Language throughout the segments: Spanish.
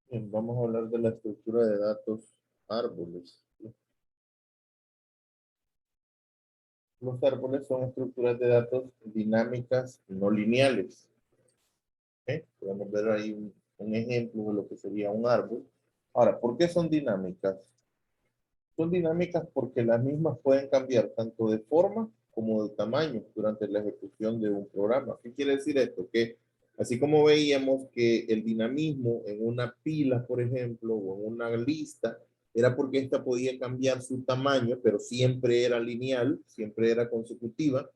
Bien, vamos a hablar de la estructura de datos árboles. Los árboles son estructuras de datos dinámicas no lineales. Podemos ver ahí un ejemplo de lo que sería un árbol. Ahora, ¿por qué son dinámicas? Son dinámicas porque las mismas pueden cambiar tanto de forma como de tamaño durante la ejecución de un programa. ¿Qué quiere decir esto? Que así como veíamos que el dinamismo en una pila, por ejemplo, o en una lista, era porque esta podía cambiar su tamaño, pero siempre era lineal, siempre era consecutiva.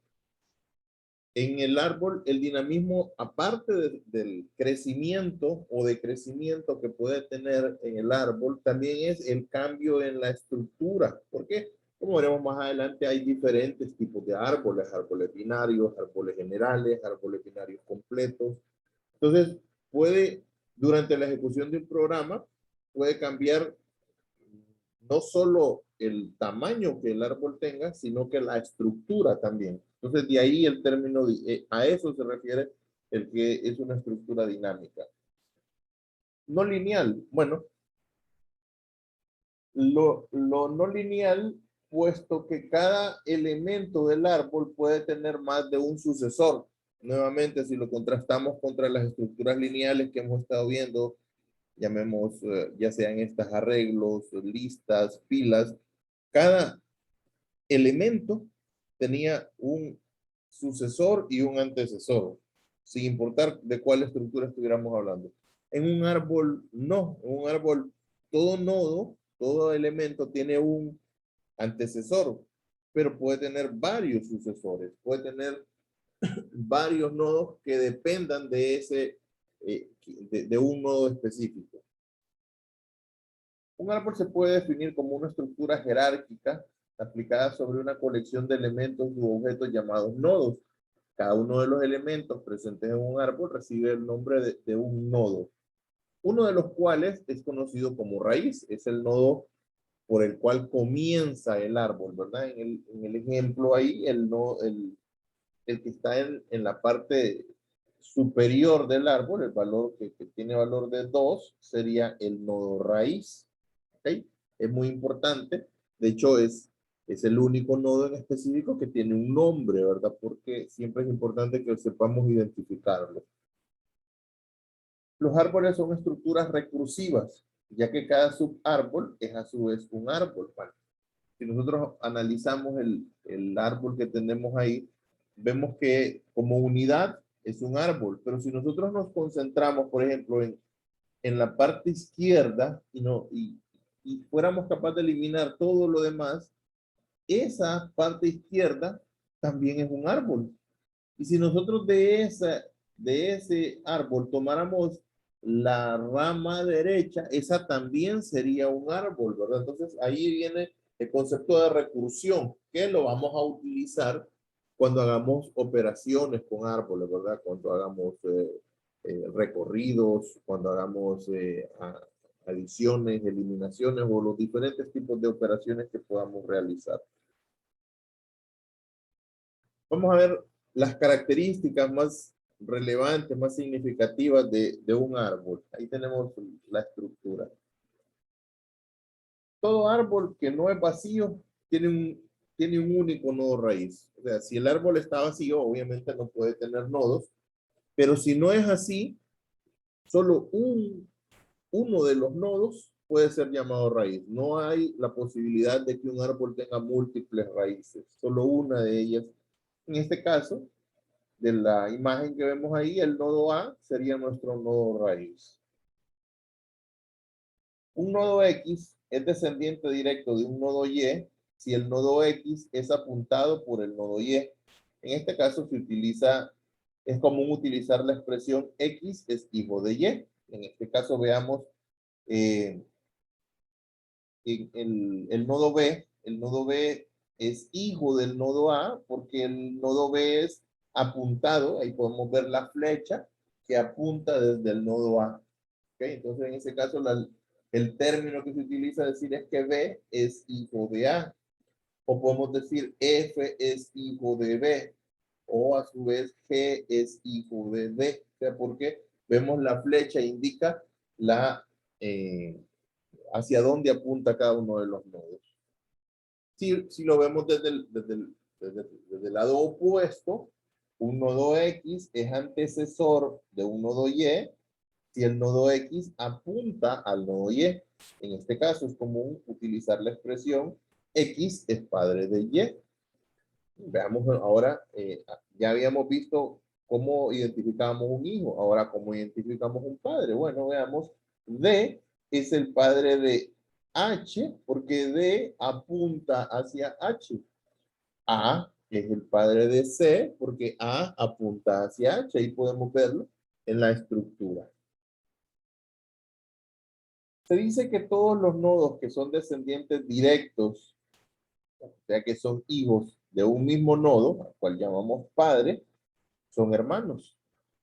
En el árbol, el dinamismo, aparte del crecimiento o decrecimiento que puede tener en el árbol, también es el cambio en la estructura. Porque, como veremos más adelante, hay diferentes tipos de árboles, árboles binarios, árboles generales, árboles binarios completos. Entonces, puede, durante la ejecución de un programa, puede cambiar no solo el tamaño que el árbol tenga, sino que la estructura también. Entonces, de ahí el término, a eso se refiere el que es una estructura dinámica. No lineal, bueno, lo no lineal, puesto que cada elemento del árbol puede tener más de un sucesor. Nuevamente, si lo contrastamos contra las estructuras lineales que hemos estado viendo, llamemos, ya sean estas arreglos, listas, pilas, cada elemento tenía un sucesor y un antecesor, sin importar de cuál estructura estuviéramos hablando. En un árbol, no. En un árbol, todo nodo, todo elemento tiene un antecesor, pero puede tener varios sucesores, puede tener varios nodos que dependan de ese, de un nodo específico. Un árbol se puede definir como una estructura jerárquica aplicada sobre una colección de elementos u objetos llamados nodos. Cada uno de los elementos presentes en un árbol recibe el nombre de un nodo, uno de los cuales es conocido como raíz. Es el nodo por el cual comienza el árbol, ¿verdad? En el ejemplo ahí, el que está en la parte superior del árbol, el valor que tiene valor de 2, sería el nodo raíz. ¿Okay? Es muy importante. De hecho, es el único nodo en específico que tiene un nombre, ¿verdad? Porque siempre es importante que sepamos identificarlo. Los árboles son estructuras recursivas, ya que cada subárbol es a su vez un árbol. Bueno, si nosotros analizamos el árbol que tenemos ahí, vemos que como unidad es un árbol, pero si nosotros nos concentramos, por ejemplo, en la parte izquierda y fuéramos capaces de eliminar todo lo demás, esa parte izquierda también es un árbol. Y si nosotros de ese árbol tomáramos la rama derecha, esa también sería un árbol, ¿verdad? Entonces ahí viene el concepto de recursión, que lo vamos a utilizar cuando hagamos operaciones con árboles, ¿verdad? Cuando hagamos recorridos, cuando hagamos adiciones, eliminaciones o los diferentes tipos de operaciones que podamos realizar. Vamos a ver las características más relevantes, más significativas de un árbol. Ahí tenemos la estructura. Todo árbol que no es vacío tiene un único nodo raíz. O sea, si el árbol está vacío, obviamente no puede tener nodos, pero si no es así, solo uno de los nodos puede ser llamado raíz. No hay la posibilidad de que un árbol tenga múltiples raíces, solo una de ellas. En este caso, de la imagen que vemos ahí, el nodo A sería nuestro nodo raíz. Un nodo X es descendiente directo de un nodo Y si el nodo X es apuntado por el nodo Y. En este caso se utiliza, es común utilizar la expresión X es hijo de Y. En este caso veamos eh, el nodo B es hijo del nodo A porque el nodo B es apuntado, ahí podemos ver la flecha que apunta desde el nodo A. ¿Okay? Entonces, en ese caso, el término que se utiliza decir es que B es hijo de A. O podemos decir F es hijo de B. O a su vez G es hijo de D. O sea, porque vemos la flecha indica la hacia dónde apunta cada uno de los nodos. Si lo vemos desde el lado opuesto, un nodo X es antecesor de un nodo Y si el nodo X apunta al nodo Y. En este caso es común utilizar la expresión X es padre de Y. Veamos ahora, ya habíamos visto cómo identificamos un hijo, ahora cómo identificamos un padre. Bueno, veamos, D es el padre de H porque D apunta hacia H. A es el padre de C porque A apunta hacia H. Ahí podemos verlo en la estructura. Se dice que todos los nodos que son descendientes directos, o sea que son hijos de un mismo nodo, al cual llamamos padre, son hermanos.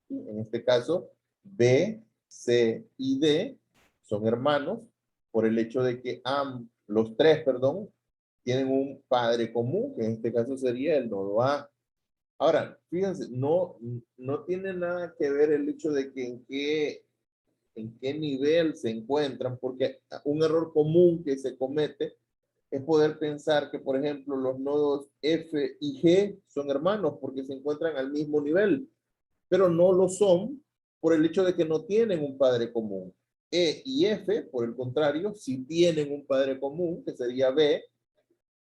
En este caso, B, C y D son hermanos por el hecho de que los tres, tienen un padre común, que en este caso sería el nodo A. Ahora, fíjense, no tiene nada que ver el hecho de que en qué nivel se encuentran, porque un error común que se comete es poder pensar que, por ejemplo, los nodos F y G son hermanos porque se encuentran al mismo nivel, pero no lo son por el hecho de que no tienen un padre común. E y F, por el contrario, sí tienen un padre común, que sería B.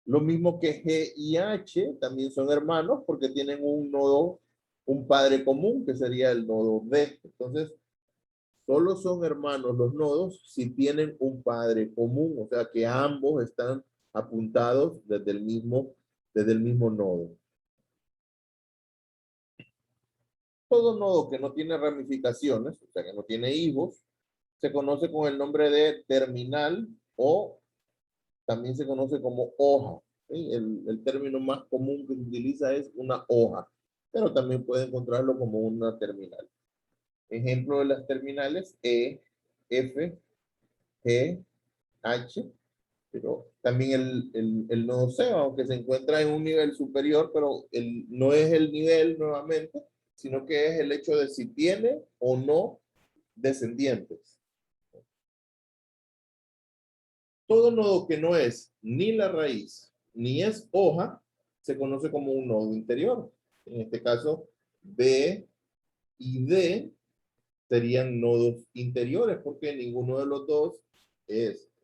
Lo mismo que G y H también son hermanos porque tienen un nodo, un padre común, que sería el nodo D. Entonces, solo son hermanos los nodos si tienen un padre común, o sea que ambos están apuntados desde el mismo nodo. Todo nodo que no tiene ramificaciones, o sea que no tiene hijos, se conoce con el nombre de terminal o también se conoce como hoja. ¿Sí? El término más común que se utiliza es una hoja, pero también puede encontrarlo como una terminal. Ejemplo de las terminales: E, F, G, H, pero también el nodo C, aunque se encuentra en un nivel superior, pero no es el nivel nuevamente, sino que es el hecho de si tiene o no descendientes. Todo nodo que no es ni la raíz ni es hoja se conoce como un nodo interior. En este caso, B y D serían nodos interiores porque ninguno de los dos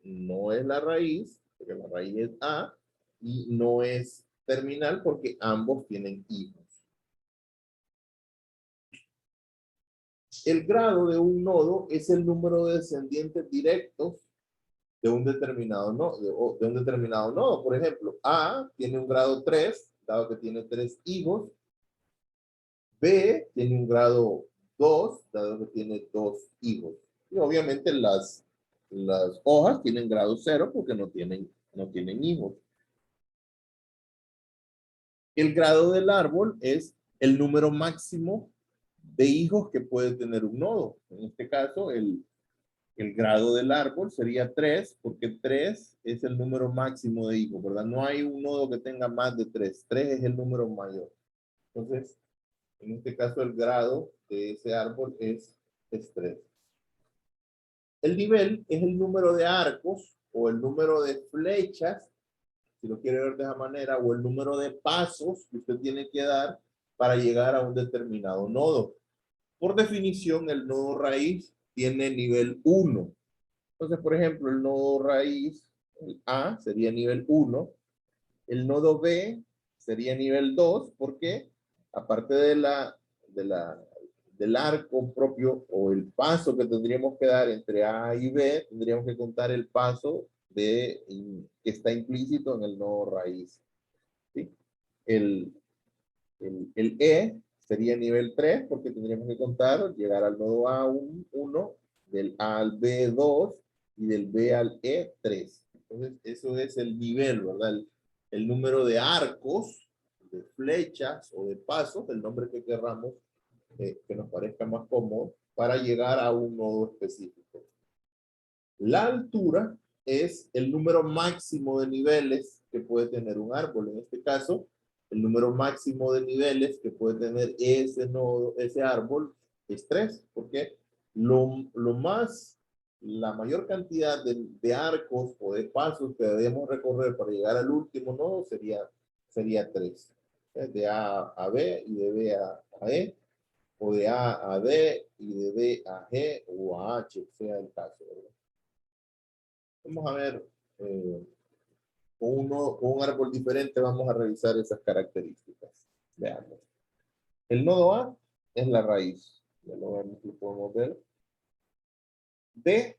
no es la raíz, porque la raíz es A, y no es terminal porque ambos tienen hijos. El grado de un nodo es el número de descendientes directos de un determinado nodo, de un determinado nodo. Por ejemplo, A tiene un grado 3, dado que tiene 3 hijos. B tiene un grado 2, dado que tiene 2 hijos. Y obviamente las hojas tienen grado 0 porque no tienen hijos. El grado del árbol es el número máximo de hijos que puede tener un nodo. En este caso, el grado del árbol sería 3, porque 3 es el número máximo de hijos, ¿verdad? No hay un nodo que tenga más de 3. 3 es el número mayor. Entonces, en este caso, el grado de ese árbol es 3. El nivel es el número de arcos o el número de flechas, si lo quiere ver de esa manera, o el número de pasos que usted tiene que dar para llegar a un determinado nodo. Por definición, el nodo raíz tiene nivel 1. Entonces, por ejemplo, el nodo raíz, el A, sería nivel 1. El nodo B sería nivel 2, porque aparte del arco propio o el paso que tendríamos que dar entre A y B, tendríamos que contar el paso que está implícito en el nodo raíz. ¿Sí? El E sería nivel 3 porque tendríamos que contar, llegar al nodo A1, del A al B2 y del B al E3. Entonces, eso es el nivel, ¿verdad? El número de arcos, de flechas o de pasos, el nombre que querramos, que nos parezca más cómodo, para llegar a un nodo específico. La altura es el número máximo de niveles que puede tener un árbol. En este caso, el número máximo de niveles que puede tener ese árbol es 3, porque lo la mayor cantidad de arcos o de pasos que debemos recorrer para llegar al último nodo sería 3. De A a B y de B a E, o de A a D y de D a G o a H, sea el caso, ¿verdad? Vamos a ver, con un árbol diferente vamos a revisar esas características. Veamos. El nodo A es la raíz. Ya lo podemos ver. D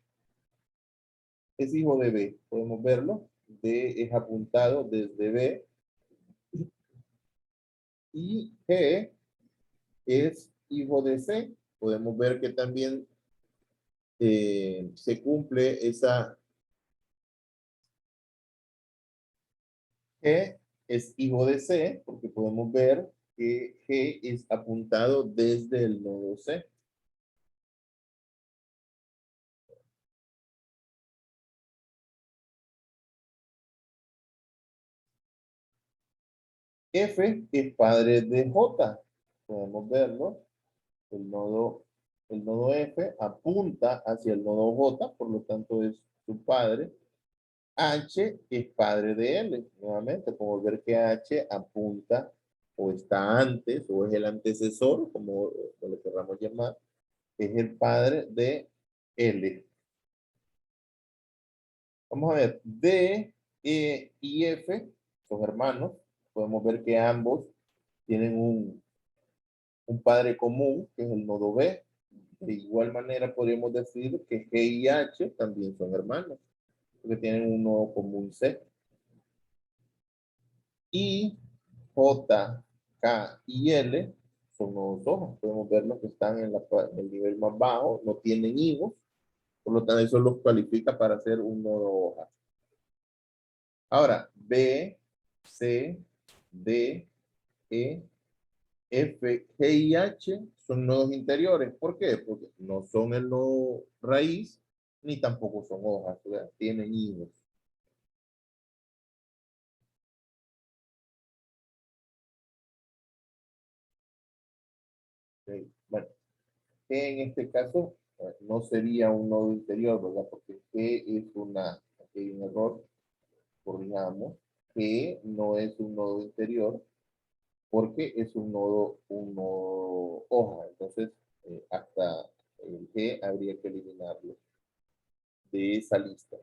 es hijo de B. Podemos verlo. D es apuntado desde B. Y G es hijo de C. Podemos ver que también se cumple esa. G es hijo de C, porque podemos ver que G es apuntado desde el nodo C. F es padre de J. Podemos verlo. El nodo, el nodo F apunta hacia el nodo J, por lo tanto es su padre. H es padre de L. Nuevamente, podemos ver que H apunta o está antes o es el antecesor, como lo queramos llamar, es el padre de L. Vamos a ver, D, E y F son hermanos. Podemos ver que ambos tienen un padre común, que es el nodo B. De igual manera podríamos decir que G y H también son hermanos, porque tienen un nodo común C. Y J, K y L son nodos hojas. Podemos ver los que están en el nivel más bajo, no tienen higos, por lo tanto eso los cualifica para ser un nodo hoja. Ahora, B, C, D, E, F, G y H son nodos interiores. ¿Por qué? Porque no son el nodo raíz, ni tampoco son hojas, o sea, tienen higos. Okay. Bueno, en este caso no sería un nodo interior, ¿verdad? Porque G es aquí hay un error, corrijamos. G no es un nodo interior porque es un nodo hoja. Entonces, hasta el G habría que eliminarlo de esa lista.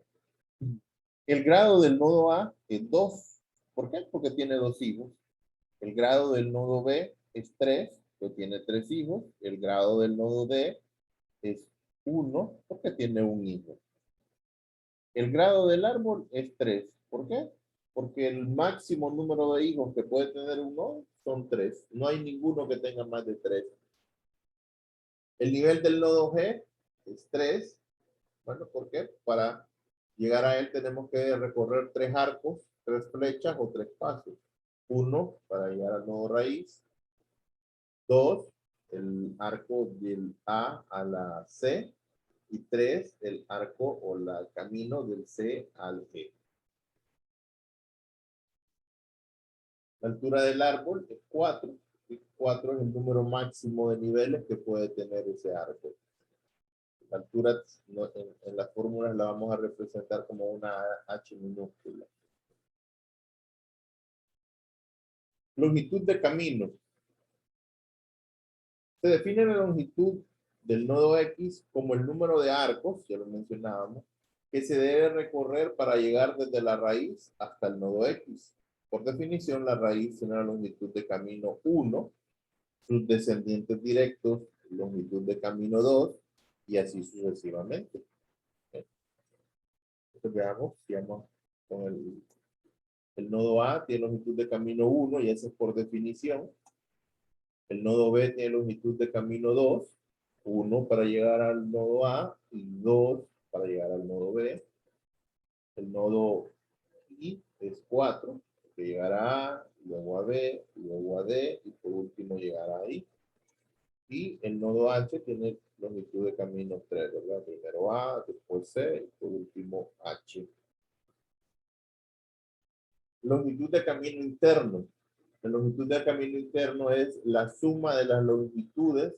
El grado del nodo A es 2. ¿Por qué? Porque tiene 2 hijos. El grado del nodo B es 3, que tiene 3 hijos. El grado del nodo D es 1, porque tiene un hijo. El grado del árbol es 3. ¿Por qué? Porque el máximo número de hijos que puede tener un nodo son 3. No hay ninguno que tenga más de 3. El nivel del nodo G es 3. Bueno, ¿por qué? Para llegar a él tenemos que recorrer 3 arcos, 3 flechas o 3 pasos. 1 para llegar al nodo raíz. 2, el arco del A a la C. Y 3, el arco o el camino del C al G. La altura del árbol es 4. 4 es el número máximo de niveles que puede tener ese árbol. La altura en las fórmulas la vamos a representar como una H minúscula. Longitud de camino. Se define la longitud del nodo X como el número de arcos, ya lo mencionábamos, que se debe recorrer para llegar desde la raíz hasta el nodo X. Por definición, la raíz tiene la longitud de camino 1, sus descendientes directos, longitud de camino 2, y así sucesivamente. Entonces veamos, sigamos con el nodo A tiene longitud de camino 1, y ese es por definición. El nodo B tiene longitud de camino 2, 1 para llegar al nodo A y 2 para llegar al nodo B. El nodo I es 4, que llegará a A, luego a B, luego a D y por último llegará a I. Y el nodo H tiene longitud de camino 3, ¿verdad? Primero A, después C y por último H. Longitud de camino interno. La longitud de camino interno es la suma de las longitudes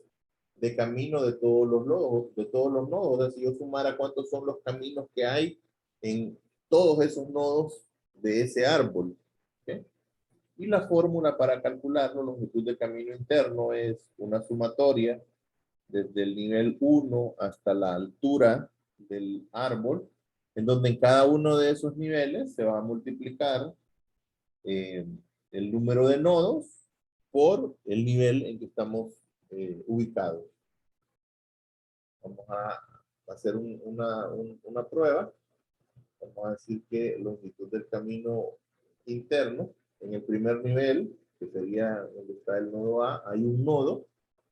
de camino de todos los nodos, O sea, si yo sumara cuántos son los caminos que hay en todos esos nodos de ese árbol. ¿Okay? Y la fórmula para calcular la longitud de camino interno es una sumatoria desde el nivel 1 hasta la altura del árbol, en donde en cada uno de esos niveles se va a multiplicar el número de nodos por el nivel en que estamos ubicados. Vamos a hacer una prueba. Vamos a decir que longitud del camino interno, en el primer nivel, que sería donde está el nodo A, hay un nodo,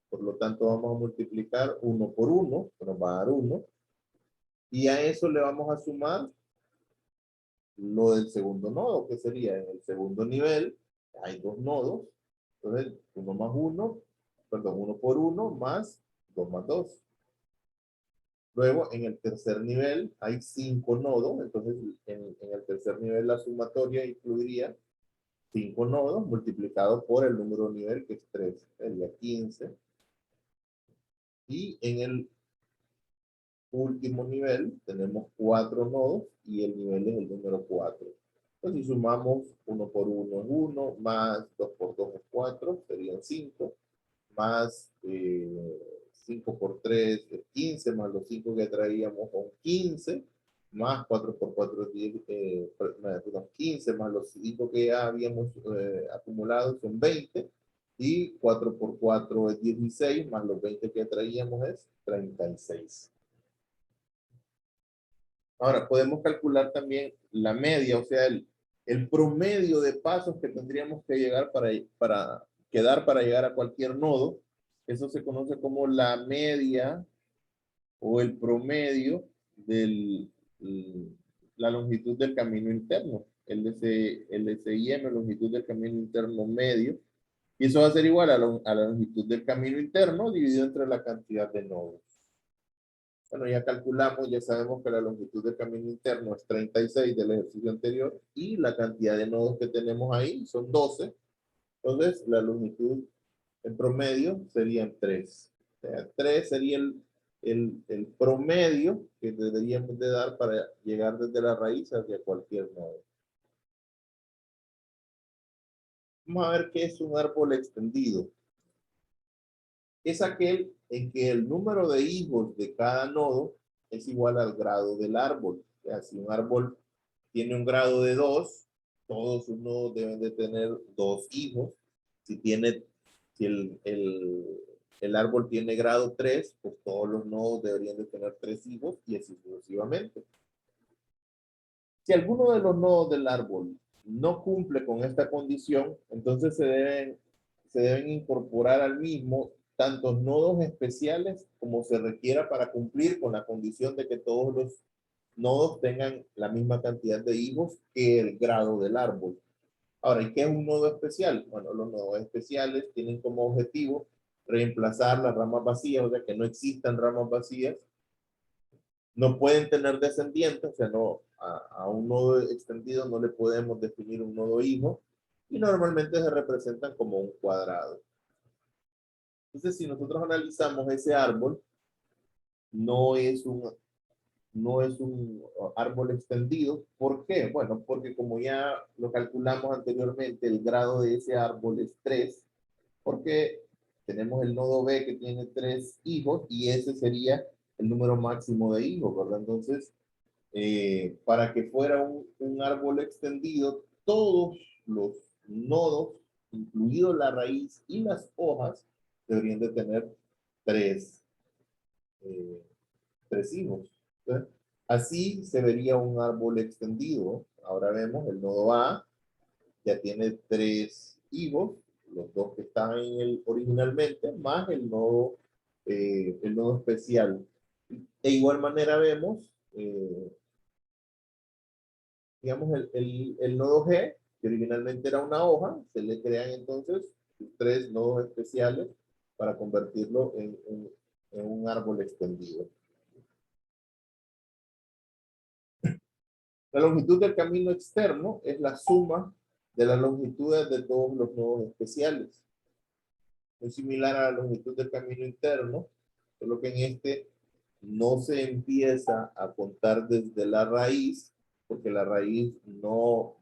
por lo tanto vamos a multiplicar 1 por 1, que nos va a dar 1, y a eso le vamos a sumar lo del segundo nodo, que sería en el segundo nivel, hay dos nodos, entonces 1 más 1, perdón, 1 por 1 más 2 más 2. Luego, en el tercer nivel hay 5 nodos, entonces en el tercer nivel la sumatoria incluiría 5 nodos multiplicado por el número de nivel, que es 3, sería 15. Y en el último nivel tenemos 4 nodos y el nivel es el número 4. Entonces, si sumamos 1 por 1 es 1, más 2 por 2 es 4, serían 5, más 5 por 3 es 15, más los 5 que traíamos son 15, más 4 por 4 es 10, 15, más los 5 que ya habíamos acumulado son 20, y 4 por 4 es 16, más los 20 que traíamos es 36. Ahora, podemos calcular también la media, o sea, el promedio de pasos que tendríamos que llegar para llegar a cualquier nodo. Eso se conoce como la media o el promedio de la longitud del camino interno. LCIM, longitud del camino interno medio. Y eso va a ser igual a la longitud del camino interno dividido entre la cantidad de nodos. Bueno, ya calculamos, ya sabemos que la longitud del camino interno es 36 del ejercicio anterior y la cantidad de nodos que tenemos ahí son 12. Entonces, la longitud en promedio serían 3. O sea, 3 sería el promedio que deberíamos de dar para llegar desde la raíz hacia cualquier nodo. Vamos a ver qué es un árbol extendido. Es aquel en que el número de hijos de cada nodo es igual al grado del árbol. O sea, si un árbol tiene un grado de 2, todos sus nodos deben de tener 2 hijos. Si el árbol tiene grado 3, pues todos los nodos deberían de tener 3 hijos y así sucesivamente. Si alguno de los nodos del árbol no cumple con esta condición, entonces se deben incorporar al mismo tantos nodos especiales como se requiera para cumplir con la condición de que todos los nodos tengan la misma cantidad de hijos que el grado del árbol. Ahora, ¿y qué es un nodo especial? Bueno, los nodos especiales tienen como objetivo reemplazar las ramas vacías, o sea, que no existan ramas vacías. No pueden tener descendientes, o sea, no, a un nodo extendido no le podemos definir un nodo hijo, y normalmente se representan como un cuadrado. Entonces, si nosotros analizamos ese árbol, no es un árbol extendido. ¿Por qué? Bueno, porque como ya lo calculamos anteriormente, el grado de ese árbol es 3, porque tenemos el nodo B que tiene 3 hijos y ese sería el número máximo de hijos, ¿verdad? Entonces, para que fuera un árbol extendido, todos los nodos, incluido la raíz y las hojas, deberían de tener 3 hijos. ¿Sí? Así se vería un árbol extendido. Ahora vemos el nodo A ya tiene 3 hijos, los 2 que estaban en el originalmente, más el nodo especial. De igual manera vemos, digamos, el nodo G, que originalmente era una hoja, se le crean entonces 3 nodos especiales para convertirlo en un árbol extendido. La longitud del camino externo es la suma de las longitudes de todos los nodos especiales. muy similar a la longitud del camino interno, solo que en este no se empieza a contar desde la raíz, porque la raíz no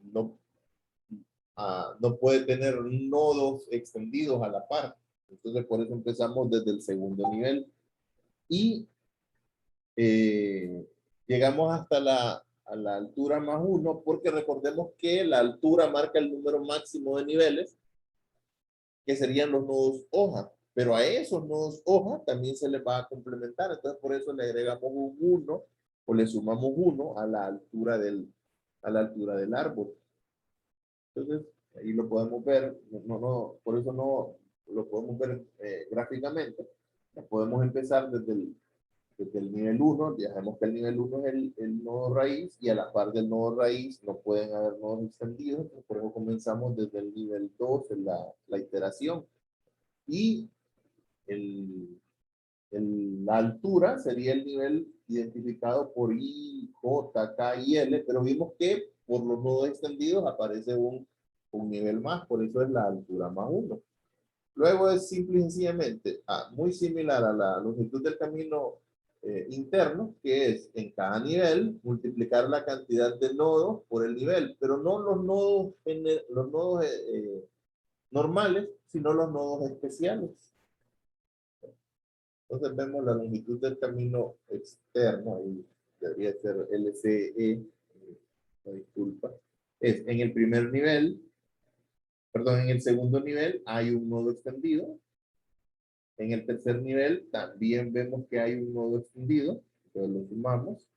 puede tener nodos extendidos a la par. Entonces, por eso empezamos desde el segundo nivel. Y llegamos hasta a la altura más 1, porque recordemos que la altura marca el número máximo de niveles, que serían los nodos hoja. Pero a esos nodos hoja también se les va a complementar. Entonces, por eso le agregamos un 1 o le sumamos 1 a la altura del árbol. Entonces, ahí lo podemos ver. Por eso no lo podemos ver gráficamente. Podemos empezar desde el nivel 1, ya sabemos que el nivel 1 es el nodo raíz, y a la par del nodo raíz no pueden haber nodos extendidos, por eso comenzamos desde el nivel 2 en la iteración. Y la altura sería el nivel identificado por I, J, K y L, pero vimos que por los nodos extendidos aparece un nivel más, por eso es la altura más 1. Luego es simple y sencillamente muy similar a la longitud del camino interno, que es en cada nivel multiplicar la cantidad de nodos por el nivel, pero no los nodos normales, sino los nodos especiales. Entonces vemos la longitud del camino externo, ahí debería ser LCE, disculpa, es en el primer nivel, perdón, en el segundo nivel hay un nodo extendido. En el tercer nivel también vemos que hay un nodo extendido, entonces lo sumamos,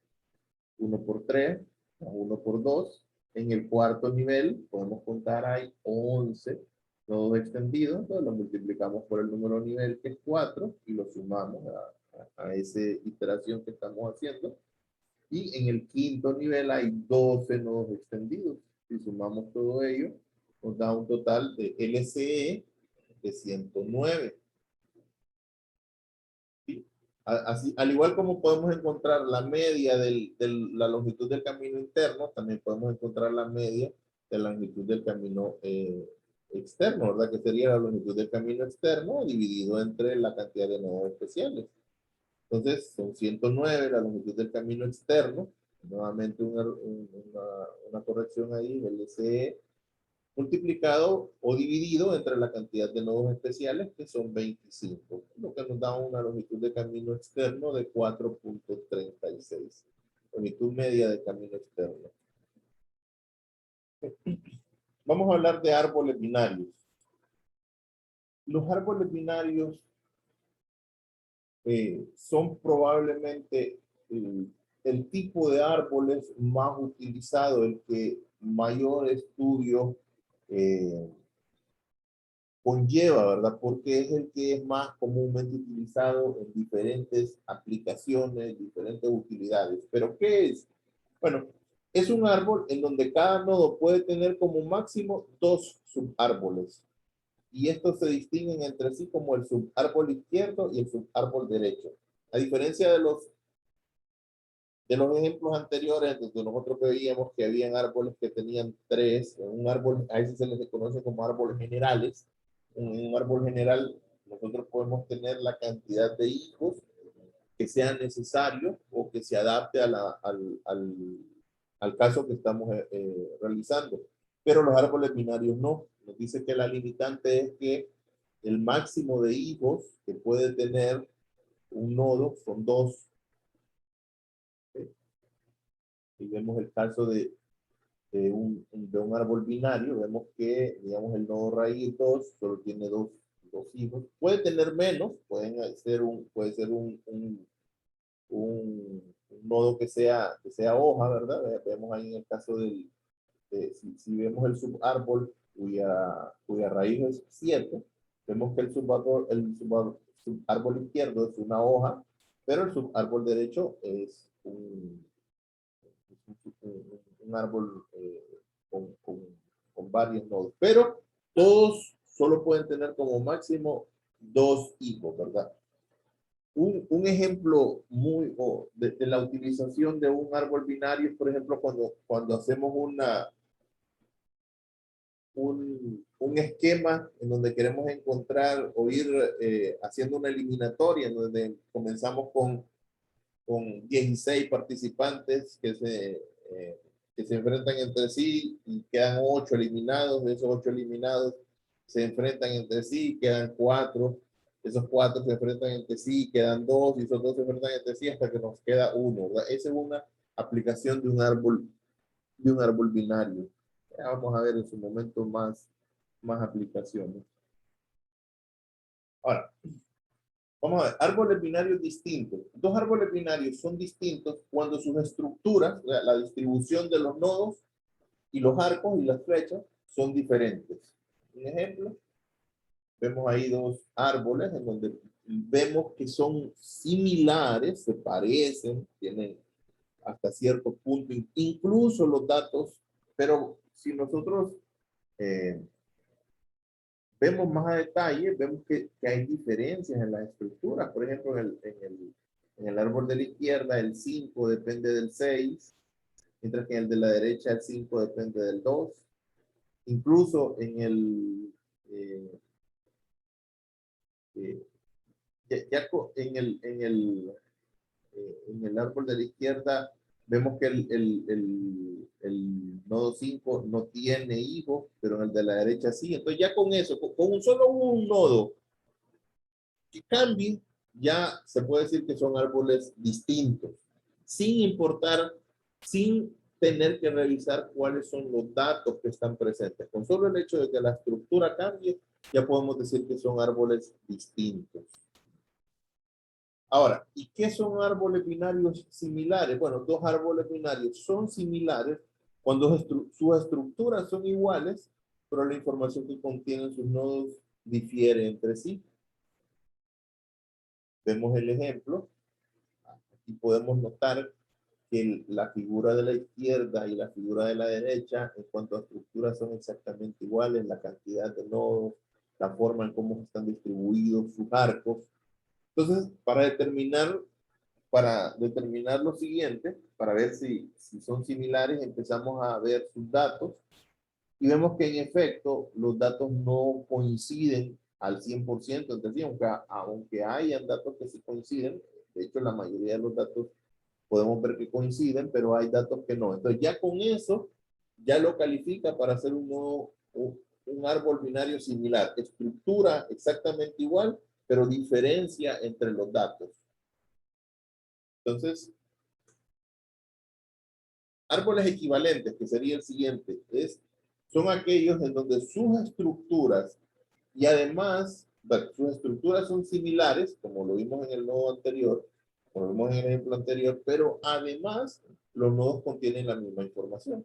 1 por 3, 1 por 2. En el cuarto nivel podemos contar, hay 11 nodos extendidos, entonces lo multiplicamos por el número de nivel, que es 4, y lo sumamos a esa iteración que estamos haciendo. Y en el quinto nivel hay 12 nodos extendidos. Si sumamos todo ello, nos da un total de LCE de 109. Así, al igual como podemos encontrar la media de la longitud del camino interno, también podemos encontrar la media de la longitud del camino externo, ¿verdad? Que sería la longitud del camino externo dividido entre la cantidad de nodos especiales. Entonces, son 109 la longitud del camino externo. Nuevamente una corrección ahí, el LCE, multiplicado o dividido entre la cantidad de nodos especiales, que son 25, lo que nos da una longitud de camino externo de 4.36. Longitud media de camino externo. Vamos a hablar de árboles binarios. Los árboles binarios son probablemente el tipo de árboles más utilizado, el que mayor estudio conlleva, ¿verdad? Porque es el que es más comúnmente utilizado en diferentes aplicaciones, diferentes utilidades. ¿Pero qué es? Bueno, es un árbol en donde cada nodo puede tener como máximo 2 subárboles. Y estos se distinguen entre sí como el subárbol izquierdo y el subárbol derecho. A diferencia de los ejemplos anteriores, donde nosotros veíamos que habían árboles que tenían 3, un árbol, a veces se les conoce como árboles generales. Un árbol general, nosotros podemos tener la cantidad de hijos que sea necesario o que se adapte al caso que estamos realizando. Pero los árboles binarios no. Nos dice que la limitante es que el máximo de hijos que puede tener un nodo son 2. Y vemos el caso de un árbol binario, vemos que, digamos, el nodo raíz 2 solo tiene dos hijos. Puede tener menos, puede ser un nodo que sea hoja, ¿verdad? Vemos ahí en el caso si vemos el subárbol cuya raíz es 7, vemos que el subárbol izquierdo es una hoja, pero el subárbol derecho es un árbol con varios nodos, pero todos solo pueden tener como máximo 2 hijos, ¿verdad? Un ejemplo de la utilización de un árbol binario es, por ejemplo, cuando hacemos un esquema en donde queremos encontrar o ir haciendo una eliminatoria, en donde comenzamos con 16 participantes que se enfrentan entre sí y quedan 8 eliminados. De esos 8 eliminados se enfrentan entre sí, quedan 4. Esos 4 se enfrentan entre sí, quedan 2, y esos 2 se enfrentan entre sí hasta que nos queda 1. Esa es una aplicación de un árbol binario. Ya vamos a ver en su momento más aplicaciones. Ahora, vamos a ver, árboles binarios distintos. Dos árboles binarios son distintos cuando sus estructuras, la distribución de los nodos y los arcos y las flechas son diferentes. Un ejemplo, vemos ahí dos árboles en donde vemos que son similares, se parecen, tienen hasta cierto punto, incluso los datos, pero si nosotros eh, vemos más a detalle, vemos que hay diferencias en las estructuras. Por ejemplo, en el árbol de la izquierda, el 5 depende del 6, mientras que en el de la derecha, el 5 depende del 2. Incluso eh, eh, en el árbol de la izquierda, vemos que el nodo 5 no tiene hijos, pero en el de la derecha sí. Entonces ya con eso, con solo un nodo que cambie, ya se puede decir que son árboles distintos, sin importar, sin tener que revisar cuáles son los datos que están presentes. Con solo el hecho de que la estructura cambie, ya podemos decir que son árboles distintos. Ahora, ¿y qué son árboles binarios similares? Bueno, dos árboles binarios son similares cuando sus estructuras son iguales, pero la información que contienen sus nodos difiere entre sí. Vemos el ejemplo y podemos notar que la figura de la izquierda y la figura de la derecha, en cuanto a estructuras, son exactamente iguales, la cantidad de nodos, la forma en cómo están distribuidos sus arcos. Entonces, para determinar lo siguiente, para ver si son similares, empezamos a ver sus datos y vemos que en efecto los datos no coinciden al 100% entre sí, aunque hayan datos que sí coinciden. De hecho, la mayoría de los datos podemos ver que coinciden, pero hay datos que no. Entonces ya con eso, ya lo califica para hacer un árbol binario similar. Estructura exactamente igual, pero diferencia entre los datos. Entonces, árboles equivalentes, que sería el siguiente, son aquellos en donde sus estructuras y además, bueno, sus estructuras son similares, como lo vimos en el nodo anterior, como lo vimos en el ejemplo anterior, pero además los nodos contienen la misma información.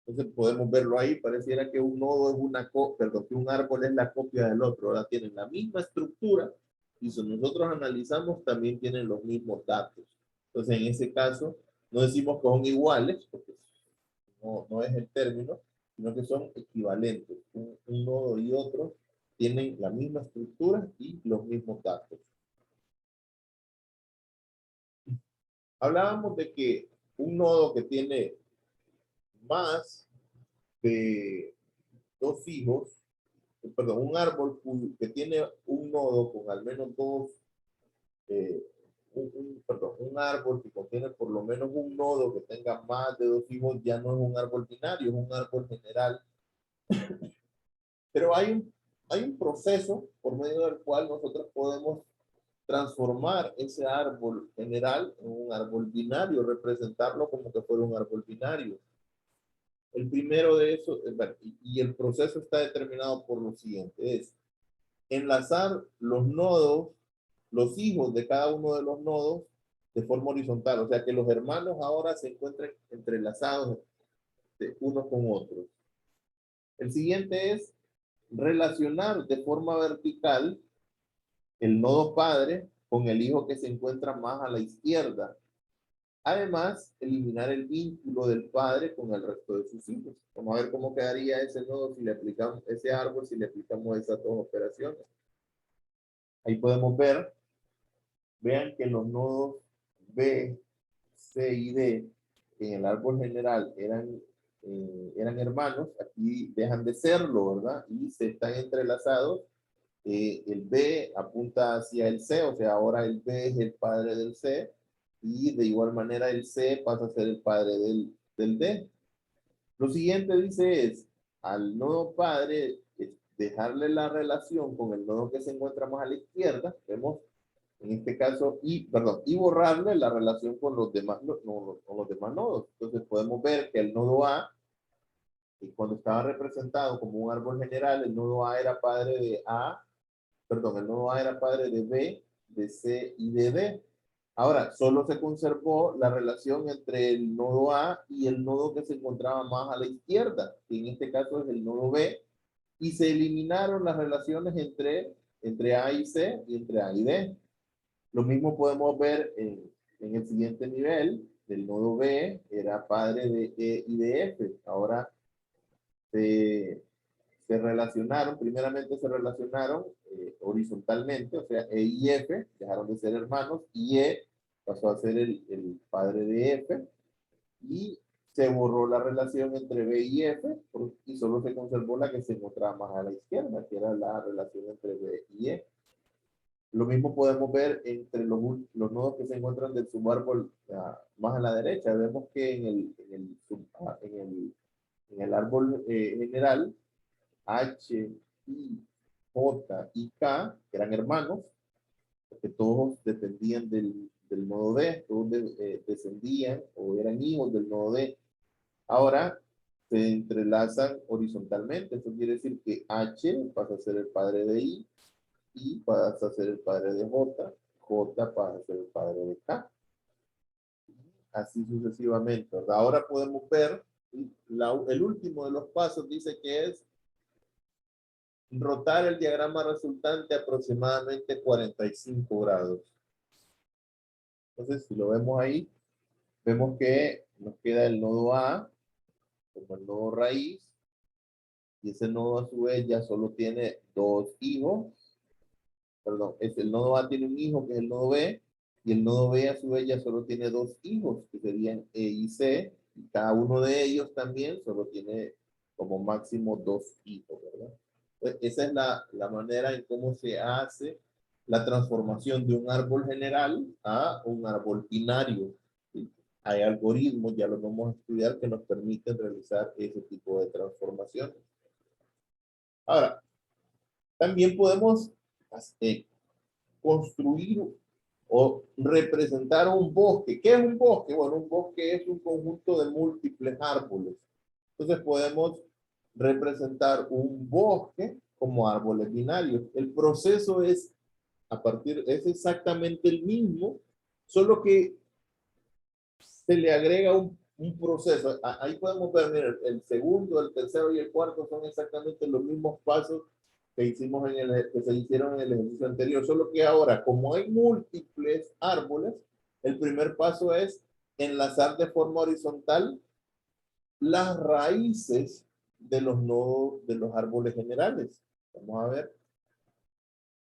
Entonces podemos verlo ahí, pareciera que un nodo es que un árbol es la copia del otro, ahora tienen la misma estructura y si nosotros analizamos también tienen los mismos datos. Entonces en ese caso no decimos que son iguales, porque no es el término, sino que son equivalentes. Un nodo y otro tienen la misma estructura y los mismos datos. Hablábamos de que un nodo que tiene más de dos hijos, perdón, un árbol que tiene un nodo con al menos dos, eh, un árbol que contiene por lo menos un nodo que tenga más de dos hijos, ya no es un árbol binario, es un árbol general. Pero hay un proceso por medio del cual nosotros podemos transformar ese árbol general en un árbol binario, representarlo como que fuera un árbol binario. El primero de eso, y el proceso está determinado por lo siguiente, es enlazar los nodos, los hijos de cada uno de los nodos de forma horizontal, o sea que los hermanos ahora se encuentren entrelazados de unos con otros. El siguiente es relacionar de forma vertical el nodo padre con el hijo que se encuentra más a la izquierda. Además, eliminar el vínculo del padre con el resto de sus hijos. Vamos a ver cómo quedaría ese nodo si le aplicamos ese árbol, si le aplicamos esas dos operaciones. Ahí podemos ver, vean que los nodos B, C y D en el árbol general eran eran hermanos, aquí dejan de serlo, ¿verdad? Y se están entrelazados. El B apunta hacia el C, o sea, ahora el B es el padre del C, y de igual manera el C pasa a ser el padre del D. Lo siguiente dice es, al nodo padre, dejarle la relación con el nodo que se encuentra más a la izquierda, vemos en este caso, y borrarle la relación con los demás, con los demás nodos. Entonces podemos ver que el nodo A, cuando estaba representado como un árbol general, el nodo A era padre de A, perdón, el nodo A era padre de B, de C y de D. Ahora, solo se conservó la relación entre el nodo A y el nodo que se encontraba más a la izquierda, que en este caso es el nodo B, y se eliminaron las relaciones entre A y C y entre A y D. Lo mismo podemos ver en el siguiente nivel, del nodo B era padre de E y de F. Ahora se relacionaron, primeramente se relacionaron horizontalmente, o sea, E y F dejaron de ser hermanos, y E pasó a ser el padre de F, y se borró la relación entre B y F, y solo se conservó la que se encontraba más a la izquierda, que era la relación entre B y E. Lo mismo podemos ver entre los nodos que se encuentran del subárbol más a la derecha. Vemos que en el árbol general, H, I, J y K eran hermanos, porque todos dependían del nodo D, todos descendían o eran hijos del nodo D. Ahora se entrelazan horizontalmente. Eso quiere decir que H pasa a ser el padre de I pasa a ser el padre de J pasa a ser el padre de K. Así sucesivamente, ¿verdad? Ahora podemos ver, el último de los pasos dice que es rotar el diagrama resultante aproximadamente 45 grados. Entonces, si lo vemos ahí, vemos que nos queda el nodo A como el nodo raíz, y ese nodo a su vez ya solo tiene dos hijos. Perdón, el nodo A tiene un hijo que es el nodo B, y el nodo B a su vez ya solo tiene dos hijos, que serían E y C, y cada uno de ellos también solo tiene como máximo dos hijos, ¿verdad? Entonces, esa es la manera en cómo se hace la transformación de un árbol general a un árbol binario. ¿Sí? Hay algoritmos, ya los vamos a estudiar, que nos permiten realizar ese tipo de transformaciones. Ahora, también podemos construir o representar un bosque. ¿Qué es un bosque? Bueno, un bosque es un conjunto de múltiples árboles. Entonces podemos representar un bosque como árboles binarios. El proceso es es exactamente el mismo, solo que se le agrega un proceso. Ahí podemos ver, mira, el segundo, el tercero y el cuarto son exactamente los mismos pasos que hicimos que se hicieron en el ejercicio anterior, solo que ahora, como hay múltiples árboles, el primer paso es enlazar de forma horizontal las raíces de los nodos de los árboles generales. Vamos a ver.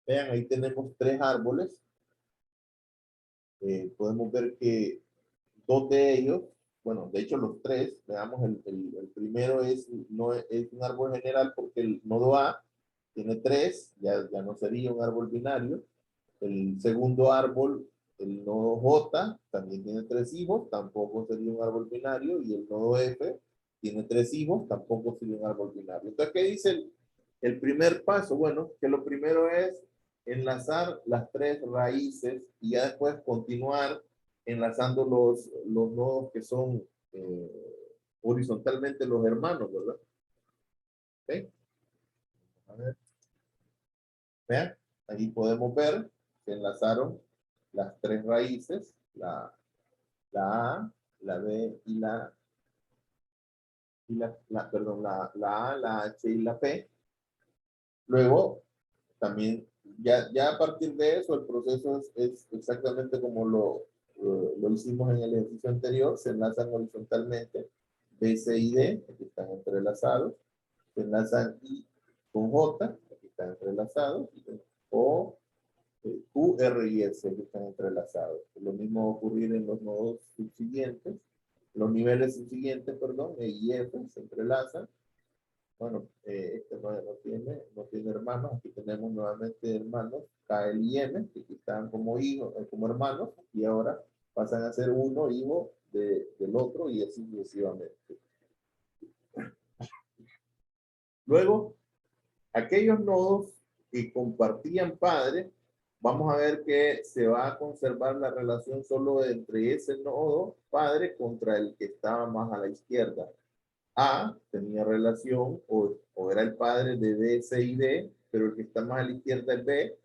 Vean, ahí tenemos tres árboles. Podemos ver que dos de ellos, bueno, de hecho los tres, veamos, el primero no es un árbol general porque el nodo A tiene tres, ya no sería un árbol binario. El segundo árbol, el nodo J, también tiene tres hijos, tampoco sería un árbol binario. Y el nodo F tiene tres hijos, tampoco sería un árbol binario. Entonces, ¿qué dice el primer paso? Bueno, que lo primero es enlazar las tres raíces y ya después continuar enlazando los nodos que son horizontalmente los hermanos, ¿verdad? ¿Okay? A ver. Vean, ahí podemos ver que enlazaron las tres raíces, la A, la B perdón, la A, la H y la P. Luego, también, ya a partir de eso, el proceso es exactamente como lo hicimos en el ejercicio anterior. Se enlazan horizontalmente B, C y D, aquí están entrelazados. Se enlazan I con J, aquí están entrelazados. O Q, R y S que están entrelazados. Lo mismo va a ocurrir en los nodos subsiguientes. Los niveles siguientes, perdón, E y F se entrelazan. Bueno, este no tiene hermanos. Aquí tenemos nuevamente hermanos, K, L y M, que aquí están como hijos, como hermanos, y ahora pasan a ser uno hijo del otro y así sucesivamente. Luego, aquellos nodos que compartían padre, vamos a ver que se va a conservar la relación solo entre ese nodo padre contra el que estaba más a la izquierda. A tenía relación o era el padre de D, C y D, pero el que está más a la izquierda es B,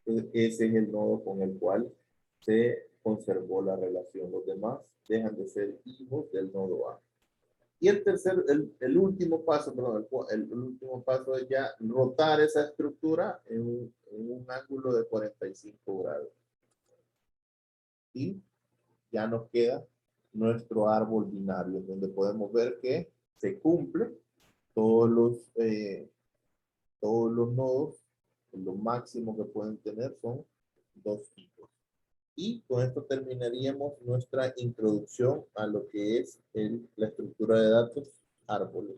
entonces ese es el nodo con el cual se conservó la relación. Los demás dejan de ser hijos del nodo A. Y el último paso, perdón, el último paso es ya rotar esa estructura en un ángulo de 45 grados. Y ya nos queda nuestro árbol binario, donde podemos ver que se cumple todos los nodos, lo máximo que pueden tener son 2 hijos. Y con esto terminaríamos nuestra introducción a lo que es la estructura de datos árboles.